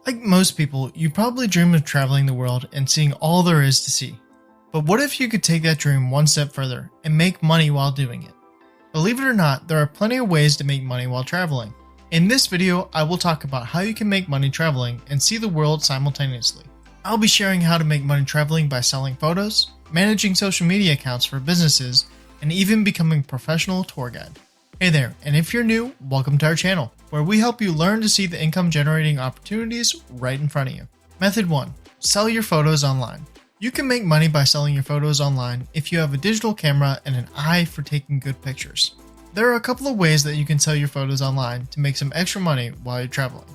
Like most people, you probably dream of traveling the world and seeing all there is to see. But what if you could take that dream one step further and make money while doing it? Believe it or not, there are plenty of ways to make money while traveling. In this video, I will talk about how you can make money traveling and see the world simultaneously. I'll be sharing how to make money traveling by selling photos, managing social media accounts for businesses, and even becoming a professional tour guide. Hey there, and if you're new, welcome to our channel, where we help you learn to see the income generating opportunities right in front of you. Method 1. Sell your photos online. You can make money by selling your photos online if you have a digital camera and an eye for taking good pictures. There are a couple of ways that you can sell your photos online to make some extra money while you're traveling.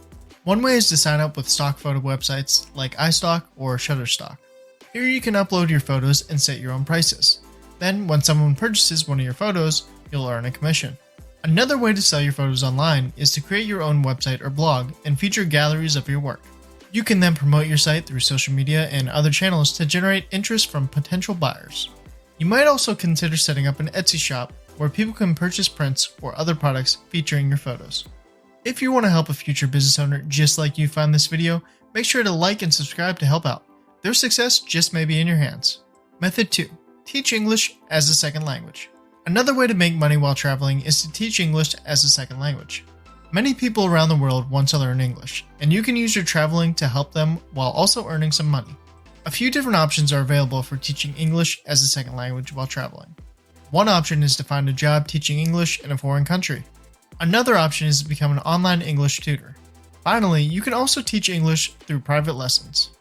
One way is to sign up with stock photo websites like iStock or Shutterstock. Here you can upload your photos and set your own prices. Then when someone purchases one of your photos, you'll earn a commission. Another way to sell your photos online is to create your own website or blog and feature galleries of your work. You can then promote your site through social media and other channels to generate interest from potential buyers. You might also consider setting up an Etsy shop where people can purchase prints or other products featuring your photos. If you want to help a future business owner just like you found this video, make sure to like and subscribe to help out. Their success just may be in your hands. Method 2. Teach English as a second language. Another way to make money while traveling is to teach English as a second language. Many people around the world want to learn English, and you can use your traveling to help them while also earning some money. A few different options are available for teaching English as a second language while traveling. One option is to find a job teaching English in a foreign country. Another option is to become an online English tutor. Finally, you can also teach English through private lessons.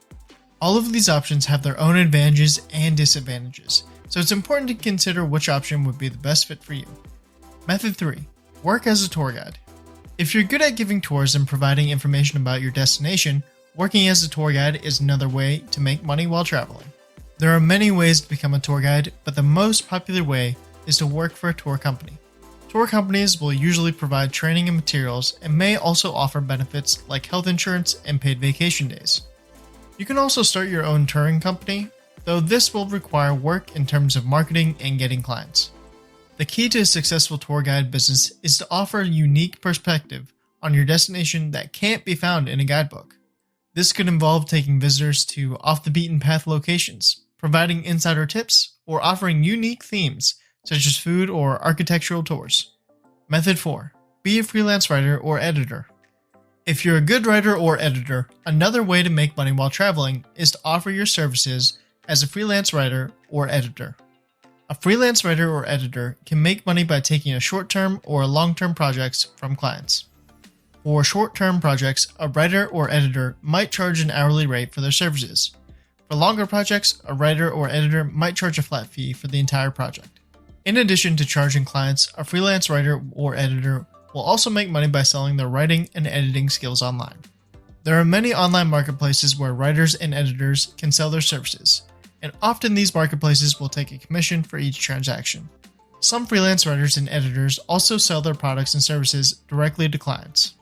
All of these options have their own advantages and disadvantages, so it's important to consider which option would be the best fit for you. Method 3. Work as a tour guide. If you're good at giving tours and providing information about your destination, working as a tour guide is another way to make money while traveling. There are many ways to become a tour guide, but the most popular way is to work for a tour company. Tour companies will usually provide training and materials and may also offer benefits like health insurance and paid vacation days. You can also start your own touring company, though this will require work in terms of marketing and getting clients. The key to a successful tour guide business is to offer a unique perspective on your destination that can't be found in a guidebook. This could involve taking visitors to off-the-beaten-path locations, providing insider tips, or offering unique themes such as food or architectural tours. Method 4. Be a freelance writer or editor. If you're a good writer or editor, another way to make money while traveling is to offer your services as a freelance writer or editor. A freelance writer or editor can make money by taking a short-term or long-term projects from clients. For short-term projects, a writer or editor might charge an hourly rate for their services. For longer projects, a writer or editor might charge a flat fee for the entire project. In addition to charging clients, a freelance writer or editor will also make money by selling their writing and editing skills online. There are many online marketplaces where writers and editors can sell their services, and often these marketplaces will take a commission for each transaction. Some freelance writers and editors also sell their products and services directly to clients.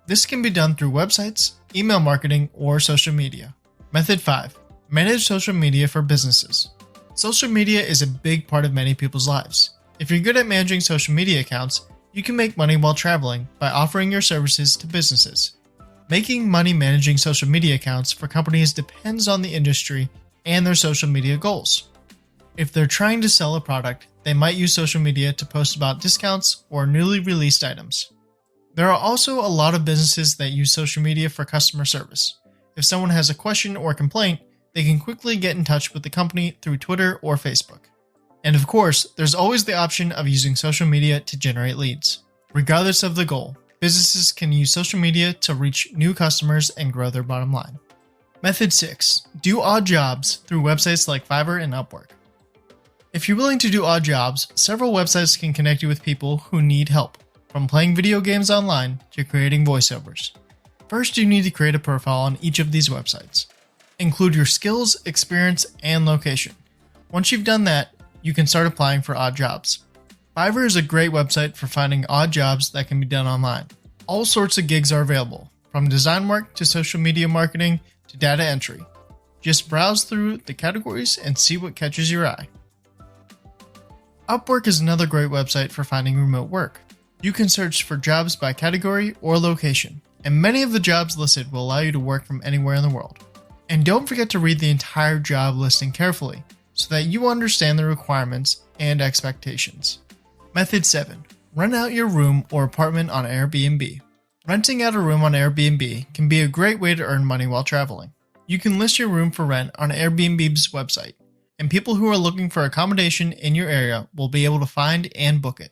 This can be done through websites, email marketing, or social media. Method 5. Manage social media for businesses. Social media is a big part of many people's lives. If you're good at managing social media accounts, you can make money while traveling by offering your services to businesses. Making money managing social media accounts for companies depends on the industry and their social media goals. If they're trying to sell a product, they might use social media to post about discounts or newly released items. There are also a lot of businesses that use social media for customer service. If someone has a question or complaint, they can quickly get in touch with the company through Twitter or Facebook. And of course, there's always the option of using social media to generate leads. Regardless of the goal, businesses can use social media to reach new customers and grow their bottom line. Method 6. Do odd jobs through websites like Fiverr and Upwork. If you're willing to do odd jobs, several websites can connect you with people who need help, from playing video games online to creating voiceovers. First, you need to create a profile on each of these websites. Include your skills, experience, and location. Once you've done that, you can start applying for odd jobs. Fiverr is a great website for finding odd jobs that can be done online. All sorts of gigs are available, from design work to social media marketing to data entry. Just browse through the categories and see what catches your eye. Upwork is another great website for finding remote work. You can search for jobs by category or location. and many of the jobs listed will allow you to work from anywhere in the world. And don't forget to read the entire job listing carefully so that you understand the requirements and expectations. Method 7. Rent out your room or apartment on Airbnb. Renting out a room on Airbnb can be a great way to earn money while traveling. You can list your room for rent on Airbnb's website, and people who are looking for accommodation in your area will be able to find and book it.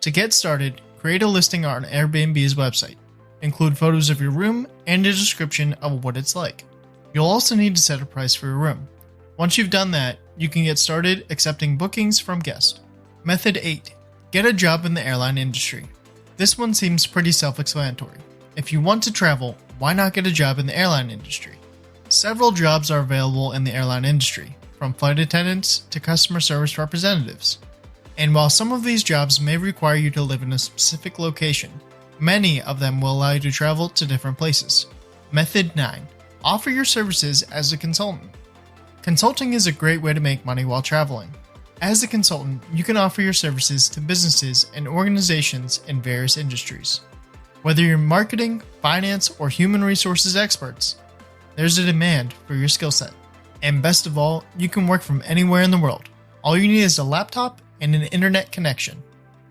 To get started, create a listing on Airbnb's website. Include photos of your room and a description of what it's like. You'll also need to set a price for your room. Once you've done that, you can get started accepting bookings from guests. Method 8. Get a job in the airline industry. This one seems pretty self-explanatory. If you want to travel, why not get a job in the airline industry? Several jobs are available in the airline industry, from flight attendants to customer service representatives. And while some of these jobs may require you to live in a specific location, many of them will allow you to travel to different places. Method 9. Offer your services as a consultant. Consulting is a great way to make money while traveling. As a consultant, you can offer your services to businesses and organizations in various industries. Whether you're marketing, finance, or human resources experts, there's a demand for your skill set. And best of all, you can work from anywhere in the world. All you need is a laptop and an internet connection.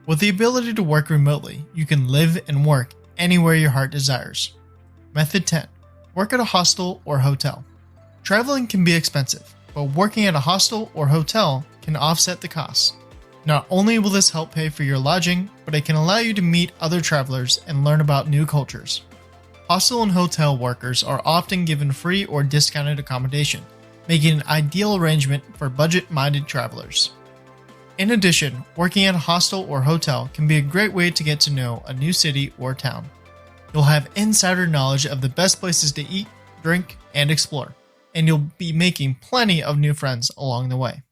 With the ability to work remotely, you can live and work anywhere your heart desires. Method 10. Work at a hostel or hotel. Traveling can be expensive, but working at a hostel or hotel can offset the costs. Not only will this help pay for your lodging, but it can allow you to meet other travelers and learn about new cultures. Hostel and hotel workers are often given free or discounted accommodation, making an ideal arrangement for budget-minded travelers. In addition, working at a hostel or hotel can be a great way to get to know a new city or town. You'll have insider knowledge of the best places to eat, drink, and explore, and you'll be making plenty of new friends along the way.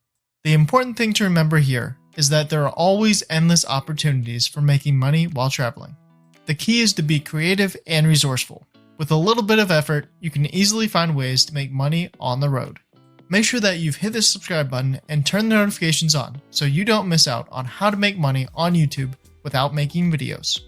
The important thing to remember here is that there are always endless opportunities for making money while traveling. The key is to be creative and resourceful. With a little bit of effort, you can easily find ways to make money on the road. Make sure that you've hit the subscribe button and turn the notifications on so you don't miss out on how to make money on YouTube without making videos.